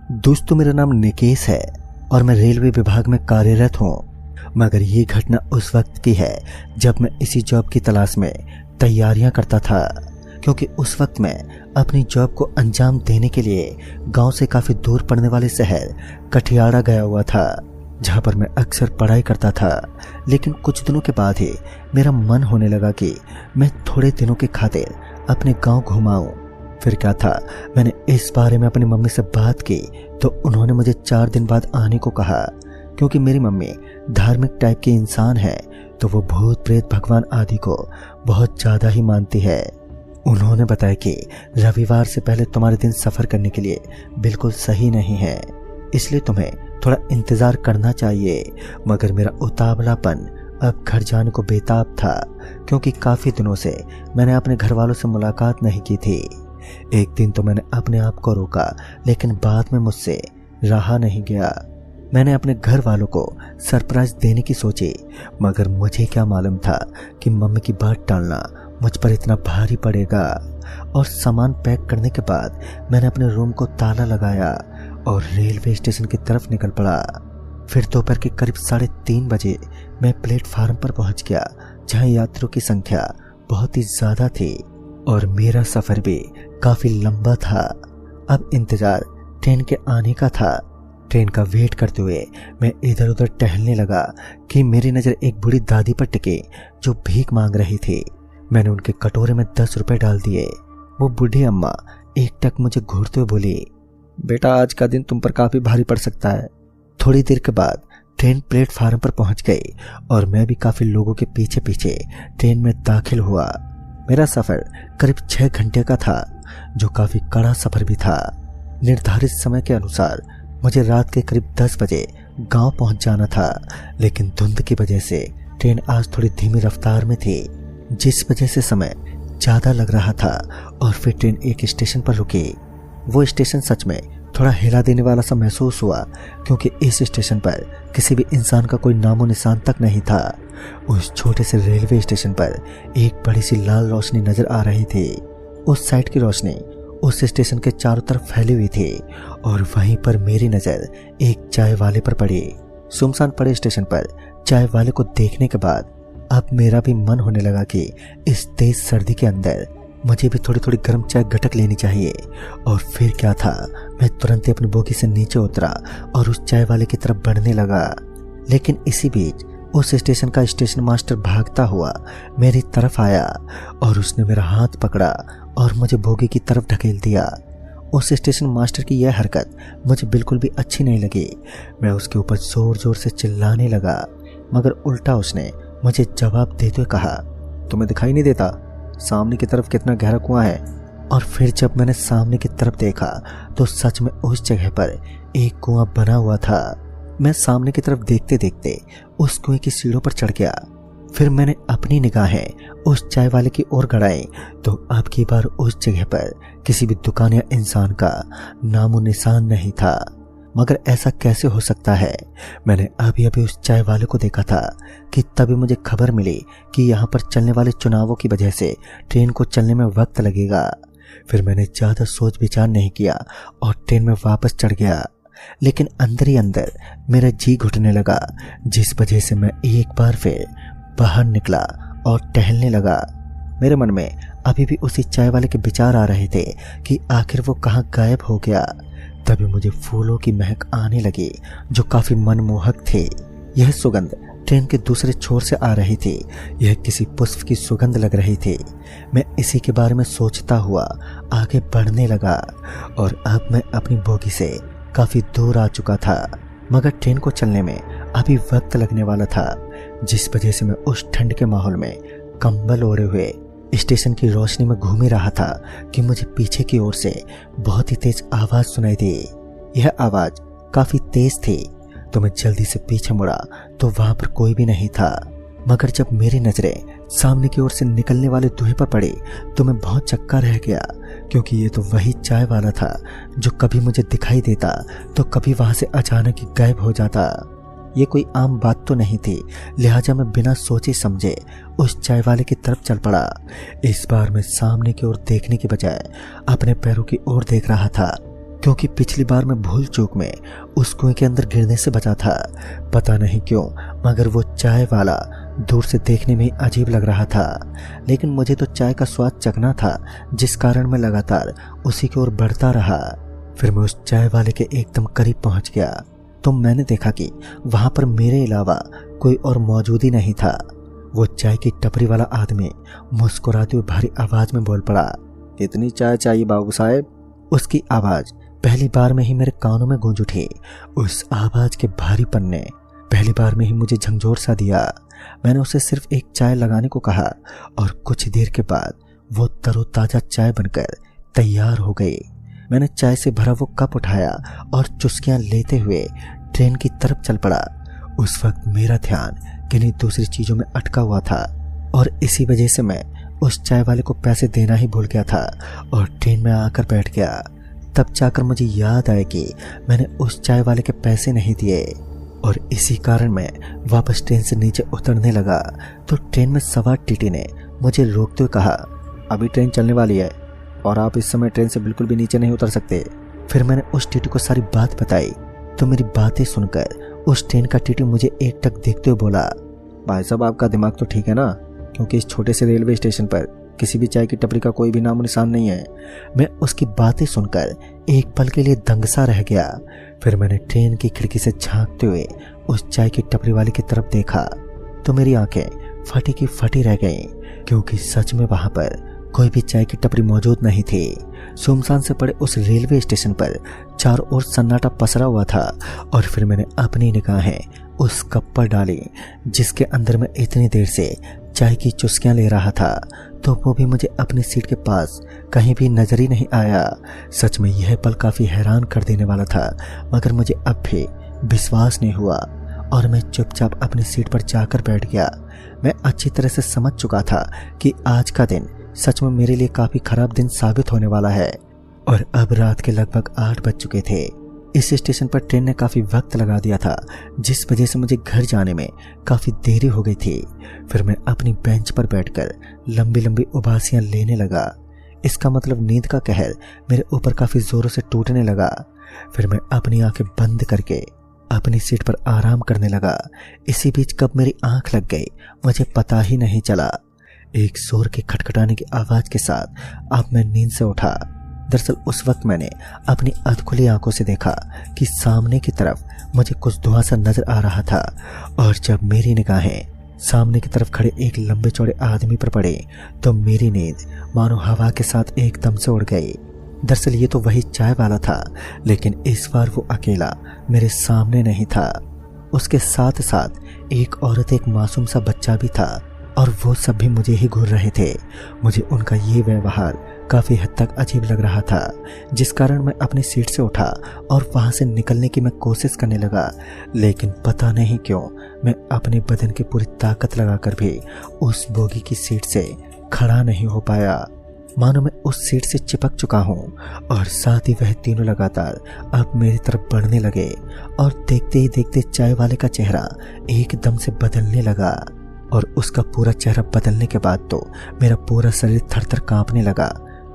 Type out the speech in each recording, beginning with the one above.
दोस्तों, मेरा नाम निकेश है और मैं रेलवे विभाग में कार्यरत हूँ। मगर ये घटना उस वक्त की है जब मैं इसी जॉब की तलाश में तैयारियां करता था, क्योंकि उस वक्त मैं अपनी जॉब को अंजाम देने के लिए गांव से काफ़ी दूर पड़ने वाले शहर कठियाड़ा गया हुआ था, जहां पर मैं अक्सर पढ़ाई करता था। लेकिन कुछ दिनों के बाद ही मेरा मन होने लगा कि मैं थोड़े दिनों के खातिर अपने गांव घुमाऊं। फिर क्या था, मैंने इस बारे में अपनी मम्मी से बात की तो उन्होंने मुझे 4 दिन बाद आने को कहा, क्योंकि मेरी मम्मी धार्मिक टाइप की इंसान है तो वो भूत प्रेत भगवान आदि को बहुत ज़्यादा ही मानती है। उन्होंने बताया कि रविवार से पहले तुम्हारे दिन सफ़र करने के लिए बिल्कुल सही नहीं है, इसलिए तुम्हें थोड़ा इंतज़ार करना चाहिए। मगर मेरा उतावलापन अब घर जाने को बेताब था, क्योंकि काफ़ी दिनों से मैंने अपने घर वालों से मुलाकात नहीं की थी। एक दिन तो मैंने अपने आप को रोका, लेकिन बाद में मुझसे रहा नहीं गया। मैंने अपने घर वालों को सरप्राइज देने की सोची, मगर मुझे क्या मालूम था कि मम्मी की बात टालना मुझ पर इतना भारी पड़ेगा। और सामान पैक करने के बाद मैंने अपने रूम को ताला लगाया और रेलवे स्टेशन की तरफ निकल पड़ा। फिर दोपहर के करीब 3:30 बजे मैं प्लेटफार्म पर पहुंच गया, जहां यात्रियों की संख्या बहुत ही ज़्यादा थी और मेरा सफ़र भी काफ़ी लंबा था। अब इंतज़ार ट्रेन के आने का था। ट्रेन का वेट करते हुए मैं इधर उधर टहलने लगा कि मेरी नज़र एक बूढ़ी दादी पर टिकी जो भीख मांग रही थी। मैंने उनके कटोरे में 10 रुपए डाल दिए। वो बूढ़ी अम्मा एकटक मुझे घूरते हुए बोली, बेटा, आज का दिन तुम पर काफ़ी भारी पड़ सकता है। थोड़ी देर के बाद ट्रेन प्लेटफार्म पर पहुंच गई और मैं भी काफ़ी लोगों के पीछे पीछे ट्रेन में दाखिल हुआ। मेरा सफ़र करीब 6 घंटे का था, जो काफ़ी कड़ा सफ़र भी था। निर्धारित समय के अनुसार मुझे रात के करीब 10 बजे गांव पहुंच जाना था, लेकिन धुंध की वजह से ट्रेन आज थोड़ी धीमी रफ्तार में थी, जिस वजह से समय ज़्यादा लग रहा था। और फिर ट्रेन एक स्टेशन पर रुकी। वो स्टेशन सच में थोड़ा हिला देने वाला सा महसूस हुआ, क्योंकि इस स्टेशन पर किसी भी इंसान का कोई नामो निशान तक नहीं था। उस छोटे से रेलवे स्टेशन पर एक बड़ी सी लाल रोशनी नजर आ रही थी। उस साइड की रोशनी उस स्टेशन के चारों तरफ फैली हुई थी और वहीं पर मेरी नज़र एक चाय वाले पर पड़ी। सुनसान पड़े स्टेशन पर चाय वाले को देखने के बाद अब मेरा भी मन होने लगा कि इस तेज सर्दी के अंदर मुझे भी थोड़ी थोड़ी गर्म चाय गटक लेनी चाहिए। और फिर क्या था, मैं तुरंत ही अपनी बोगी से नीचे उतरा और उस चाय वाले की तरफ बढ़ने लगा। लेकिन इसी बीच उस स्टेशन का स्टेशन मास्टर भागता हुआ मेरी तरफ आया और उसने मेरा हाथ पकड़ा और मुझे बोगी की तरफ ढकेल दिया। उस स्टेशन मास्टर की यह हरकत मुझे बिल्कुल भी अच्छी नहीं लगी। मैं उसके ऊपर जोर जोर से चिल्लाने लगा, मगर उल्टा उसने मुझे जवाब देते हुए कहा, तुम्हें दिखाई नहीं देता सामने की तरफ कितना गहरा कुआं है? और फिर जब मैंने सामने की तरफ देखा तो सच में उस जगह पर एक कुआं बना हुआ था। मैं सामने की तरफ देखते देखते उस कुएं की सीढ़ों पर चढ़ गया। फिर मैंने अपनी निगाहें उस चाय वाले की ओर गड़ाई तो अब की बार उस जगह पर किसी भी दुकान या इंसान का नामो निशान नहीं था। मगर ऐसा कैसे हो सकता है? मैंने अभी अभी उस चाय वाले को देखा था कि तभी मुझे खबर मिली कि यहाँ पर चलने वाले चुनावों की वजह से ट्रेन को चलने में वक्त लगेगा। फिर मैंने ज़्यादा सोच विचार नहीं किया और ट्रेन में वापस चढ़ गया। लेकिन अंदर ही अंदर मेरा जी घुटने लगा, जिस वजह से मैं एक बार फिर बाहर निकला और टहलने लगा। मेरे मन में अभी भी उसी चाय वाले के विचार आ रहे थे कि आखिर वो कहाँ गायब हो गया। तभी मुझे फूलों की महक आने लगी जो काफी मनमोहक थे। यह सुगंध ट्रेन के दूसरे छोर से आ रही थी। यह किसी पुष्प की सुगंध लग रही थी। मैं इसी के बारे में सोचता हुआ आगे बढ़ने लगा और अब मैं अपनी बोगी से काफी दूर आ चुका था। मगर ट्रेन को चलने में अभी वक्त लगने वाला था, जिस वजह से मैं उस ठंड के माहौल में कंबल ओढ़े हुए स्टेशन की रोशनी में घूम ही रहा था कि मुझे पीछे की ओर से बहुत ही तेज आवाज सुनाई दी। यह आवाज काफी तेज थी तो मैं जल्दी से पीछे मुड़ा तो वहां पर कोई भी नहीं था। मगर जब मेरी नजरें सामने की ओर से निकलने वाले धुएं पर पड़ी तो मैं बहुत चक्का रह गया, क्योंकि ये तो वही चाय वाला था जो कभी मुझे दिखाई देता तो कभी वहां से अचानक ही गायब हो जाता। ये कोई आम बात तो नहीं थी, लिहाजा मैं बिना सोचे समझे उस चाय वाले की तरफ चल पड़ा। इस बार मैं सामने की ओर देखने के बजाय अपने पैरों की ओर देख रहा था। क्योंकि पिछली बार मैं भूल चूक में उस कुएं के अंदर गिरने से बचा था। पता नहीं क्यों, मगर वो चाय वाला दूर से देखने में अजीब लग रहा था, लेकिन मुझे तो चाय का स्वाद चखना था, जिस कारण मैं लगातार उसी की ओर बढ़ता रहा। फिर मैं उस चाय वाले के एकदम करीब पहुंच गया तो मैंने देखा कि वहां पर मेरे अलावा कोई और मौजूद ही नहीं था। वो चाय की टपरी वाला आदमी मुस्कुराते हुए भारी आवाज में बोल पड़ा, कितनी चाय चाहिए बाबू साहब? उसकी आवाज पहली बार में ही मेरे कानों में गूंज उठी। उस आवाज के भारीपन ने पहली बार में ही मुझे झंझोर सा दिया। मैंने उसे सिर्फ एक चाय लगाने को कहा और कुछ देर के बाद वो तरोताजा चाय बनकर तैयार हो गई। मैंने चाय से भरा वो कप उठाया और चुस्कियां लेते हुए ट्रेन की तरफ चल पड़ा। उस वक्त मेरा ध्यान किन्हीं दूसरी चीजों में अटका हुआ था और इसी वजह से मैं उस चाय वाले को पैसे देना ही भूल गया था और ट्रेन में आकर बैठ गया। तब जाकर मुझे याद आया कि मैंने उस चाय वाले के पैसे नहीं दिए और इसी कारण मैं वापस ट्रेन से नीचे उतरने लगा तो ट्रेन में सवार टीटी ने मुझे रोकते हुए कहा, अभी ट्रेन चलने वाली है और आप इस समय ट्रेन से बिल्कुल भी नीचे नहीं उतर सकते। फिर मैंने उस टीटी को सारी बात बताई तो मेरी बातें सुनकर उस ट्रेन का टीटी मुझे एकटक देखते हुए बोला, भाई साहब आपका दिमाग तो ठीक है ना, क्योंकि इस छोटे से रेलवे स्टेशन पर किसी भी चाय की टपरी का कोई भी नामो निशान नहीं है। मैं उसकी बातें सुनकर एक पल के लिए दंग सा रह गया। फिर मैंने ट्रेन की खिड़की से झांकते हुए उस चाय की टपरी वाले की तरफ देखा तो मेरी आंखें फटी की फटी रह गईं, क्योंकि सच में वहां पर कोई भी चाय की टपरी मौजूद नहीं थी। सुनसान से पड़े उस रेलवे स्टेशन पर चारों ओर सन्नाटा पसरा हुआ था और फिर मैंने अपनी निगाहें उस कप पर डाली जिसके अंदर मैं इतनी देर से चाय की चुस्कियां ले रहा था, तो वो भी मुझे अपनी सीट के पास कहीं भी नजर ही नहीं आया। सच में यह पल काफी हैरान कर देने वाला था, मगर मुझे अब भी विश्वास नहीं हुआ और मैं चुपचाप अपनी सीट पर जाकर बैठ गया। मैं अच्छी तरह से समझ चुका था कि आज का दिन सच में मेरे लिए काफी खराब दिन साबित होने वाला है और अब रात के लगभग 8 बज चुके थे। इस स्टेशन पर ट्रेन ने काफी वक्त लगा दिया था, जिस वजह से मुझे घर जाने में काफी देरी हो गई थी। फिर मैं अपनी बेंच पर बैठकर लंबी लंबी उबासियां लेने लगा। इसका मतलब नींद का कहर मेरे ऊपर काफी जोरों से टूटने लगा। फिर मैं अपनी आंखें बंद करके अपनी सीट पर आराम करने लगा। इसी बीच कब मेरी आंख लग गई मुझे पता ही नहीं चला। एक जोर के खटखटाने की आवाज के साथ अब मैं नींद से उठा। दरअसल उस वक्त मैंने अपनी अधखुली आंखों से देखा कि सामने की तरफ मुझे कुछ धुआं सा नजर आ रहा था और जब मेरी निगाहें सामने की तरफ खड़े एक लंबे चौड़े आदमी पर पड़े तो मेरी नींद मानो हवा के साथ एकदम से उड़ गई। दरअसल ये तो वही चाय वाला था, लेकिन इस बार वो अकेला मेरे सामने नहीं था। उसके साथ साथ एक औरत, एक मासूम सा बच्चा भी था और वो सब भी मुझे ही घूर रहे थे। मुझे उनका ये व्यवहार काफी हद तक अजीब लग रहा था, जिस कारण मैं अपनी सीट से उठा और वहां से निकलने की मैं कोशिश करने लगा, लेकिन पता नहीं क्यों मैं अपने बदन की पूरी ताकत लगाकर भी उस बोगी की सीट से खड़ा नहीं हो पाया। मानो मैं उस सीट से चिपक चुका हूँ और साथ ही वह तीनों लगातार अब मेरी तरफ बढ़ने लगे और देखते ही देखते चाय वाले का चेहरा एकदम से बदलने लगा और उसका पूरा चेहरा बदलने के बाद तो मेरा पूरा शरीर थर-थर कांपने लगा,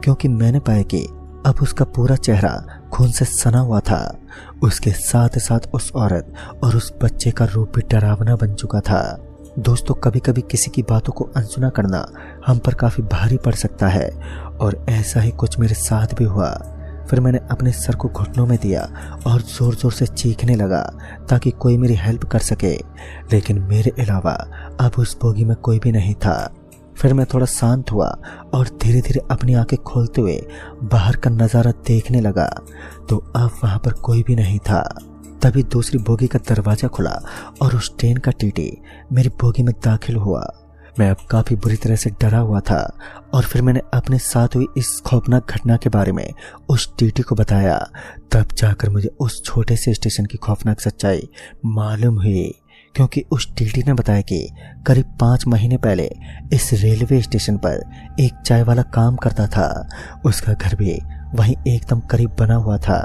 क्योंकि मैंने पाया कि अब उसका पूरा चेहरा खून से सना हुआ था। उसके साथ साथ उस औरत और उस बच्चे का रूप भी डरावना बन चुका था। दोस्तों, कभी कभी किसी की बातों को अनसुना करना हम पर काफी भारी पड़ सकता है और ऐसा ही कुछ मेरे साथ भी हुआ। फिर मैंने अपने सर को घुटनों में दिया और जोर जोर से चीखने लगा ताकि कोई मेरी हेल्प कर सके, लेकिन मेरे अलावा अब उस बोगी में कोई भी नहीं था। फिर मैं थोड़ा शांत हुआ और धीरे धीरे अपनी आंखें खोलते हुए बाहर का नज़ारा देखने लगा तो अब वहां पर कोई भी नहीं था। तभी दूसरी बोगी का दरवाजा खुला और उस ट्रेन का टीटी मेरी बोगी में दाखिल हुआ। मैं अब काफी बुरी तरह से डरा हुआ था और फिर मैंने अपने साथ हुई इस खौफनाक घटना के बारे में उस टीटी को बताया। तब जाकर मुझे उस छोटे से स्टेशन की खौफनाक सच्चाई मालूम हुई, क्योंकि उस टीटी ने बताया कि करीब 5 महीने पहले इस रेलवे स्टेशन पर एक चाय वाला काम करता था। उसका घर भी वहीं एकदम करीब बना हुआ था।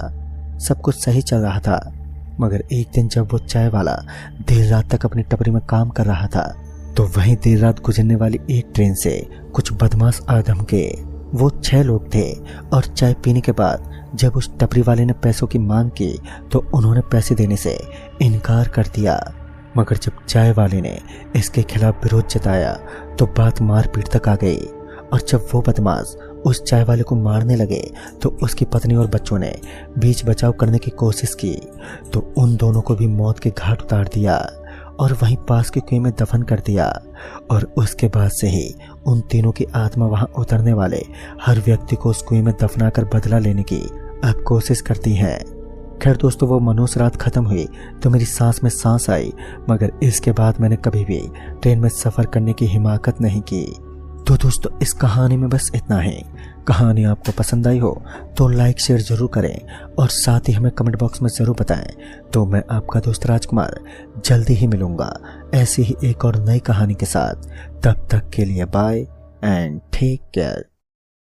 सब कुछ सही चल रहा था, मगर एक दिन जब वो चाय वाला देर रात तक अपनी टपरी में काम कर रहा था तो वहीं देर रात गुजरने वाली एक ट्रेन से कुछ बदमाश आदम के वो 6 लोग थे और चाय पीने के बाद जब उस टपरी वाले ने पैसों की मांग की तो उन्होंने पैसे देने से इनकार कर दिया, मगर जब चाय वाले ने इसके खिलाफ विरोध जताया तो बात मारपीट तक आ गई। और जब वो बदमाश उस चाय वाले को मारने लगे तो उसकी पत्नी और बच्चों ने बीच बचाव करने की कोशिश की तो उन दोनों को भी मौत के घाट उतार दिया और वहीं पास के कुएं में दफन कर दिया। और उसके बाद से ही उन तीनों की आत्मा वहां उतरने वाले हर व्यक्ति को उस कुएं में दफनाकर बदला लेने की अब कोशिश करती है। खैर दोस्तों, वो मनोज रात खत्म हुई तो मेरी सांस में सांस आई, मगर इसके बाद मैंने कभी भी ट्रेन में सफर करने की हिमाकत नहीं की। तो दोस्तों, इस कहानी में बस इतना ही। कहानी आपको पसंद आई हो तो लाइक शेयर जरूर करें और साथ ही हमें कमेंट बॉक्स में जरूर बताएं। तो मैं आपका दोस्त राजकुमार जल्दी ही मिलूंगा ऐसी ही एक और नई कहानी के साथ। तब तक के लिए बाय एंड टेक केयर।